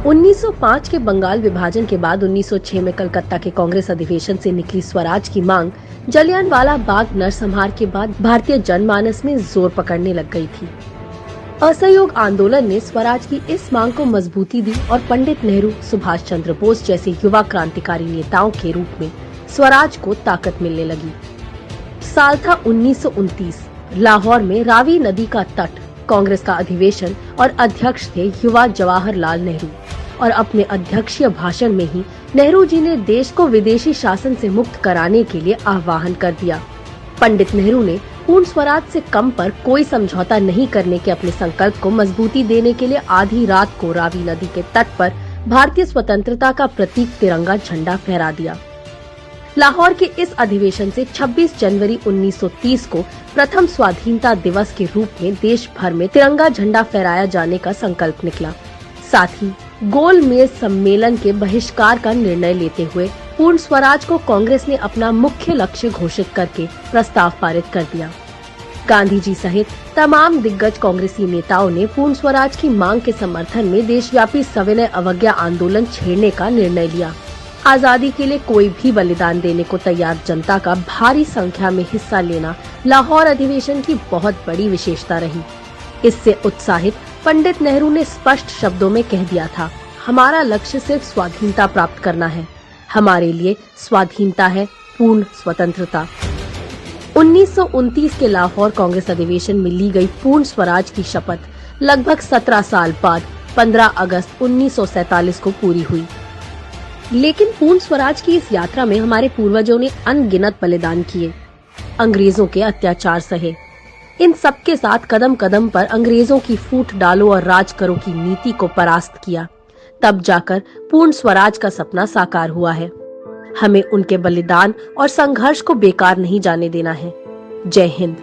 1905 के बंगाल विभाजन के बाद 1906 में कलकत्ता के कांग्रेस अधिवेशन से निकली स्वराज की मांग जलियांवाला बाग नरसंहार के बाद भारतीय जनमानस में जोर पकड़ने लग गई थी। असहयोग आंदोलन ने स्वराज की इस मांग को मजबूती दी और पंडित नेहरू, सुभाष चंद्र बोस जैसे युवा क्रांतिकारी नेताओं के रूप में स्वराज को ताकत मिलने लगी। साल था 1929। लाहौर में रावी नदी का तट। कांग्रेस का अधिवेशन और अध्यक्ष थे युवा जवाहरलाल नेहरू और अपने अध्यक्षीय भाषण में ही नेहरू जी ने देश को विदेशी शासन से मुक्त कराने के लिए आह्वान कर दिया। पंडित नेहरू ने पूर्ण स्वराज से कम पर कोई समझौता नहीं करने के अपने संकल्प को मजबूती देने के लिए आधी रात को रावी नदी के तट पर भारतीय स्वतंत्रता का प्रतीक तिरंगा झंडा फहरा दिया। लाहौर के इस अधिवेशन से 26 जनवरी 1930 को प्रथम स्वाधीनता दिवस के रूप में देश भर में तिरंगा झंडा फहराया जाने का संकल्प निकला। साथ ही गोल मेज सम्मेलन के बहिष्कार का निर्णय लेते हुए पूर्ण स्वराज को कांग्रेस ने अपना मुख्य लक्ष्य घोषित करके प्रस्ताव पारित कर दिया। गांधी जी सहित तमाम दिग्गज कांग्रेसी नेताओं ने पूर्ण स्वराज की मांग के समर्थन में देशव्यापी सविनय अवज्ञा आंदोलन छेड़ने का निर्णय लिया। आजादी के लिए कोई भी बलिदान देने को तैयार जनता का भारी संख्या में हिस्सा लेना लाहौर अधिवेशन की बहुत बड़ी विशेषता रही। इससे उत्साहित पंडित नेहरू ने स्पष्ट शब्दों में कह दिया था, हमारा लक्ष्य सिर्फ स्वाधीनता प्राप्त करना है। हमारे लिए स्वाधीनता है पूर्ण स्वतंत्रता। 1929 के लाहौर कांग्रेस अधिवेशन में ली गई पूर्ण स्वराज की शपथ लगभग 17 साल बाद 15 अगस्त 1947 को पूरी हुई। लेकिन पूर्ण स्वराज की इस यात्रा में हमारे पूर्वजों ने अनगिनत बलिदान किए, अंग्रेजों के अत्याचार सहे। इन सब के साथ कदम कदम पर अंग्रेजों की फूट डालो और राज करो की नीति को परास्त किया। तब जाकर पूर्ण स्वराज का सपना साकार हुआ है। हमें उनके बलिदान और संघर्ष को बेकार नहीं जाने देना है। जय हिंद।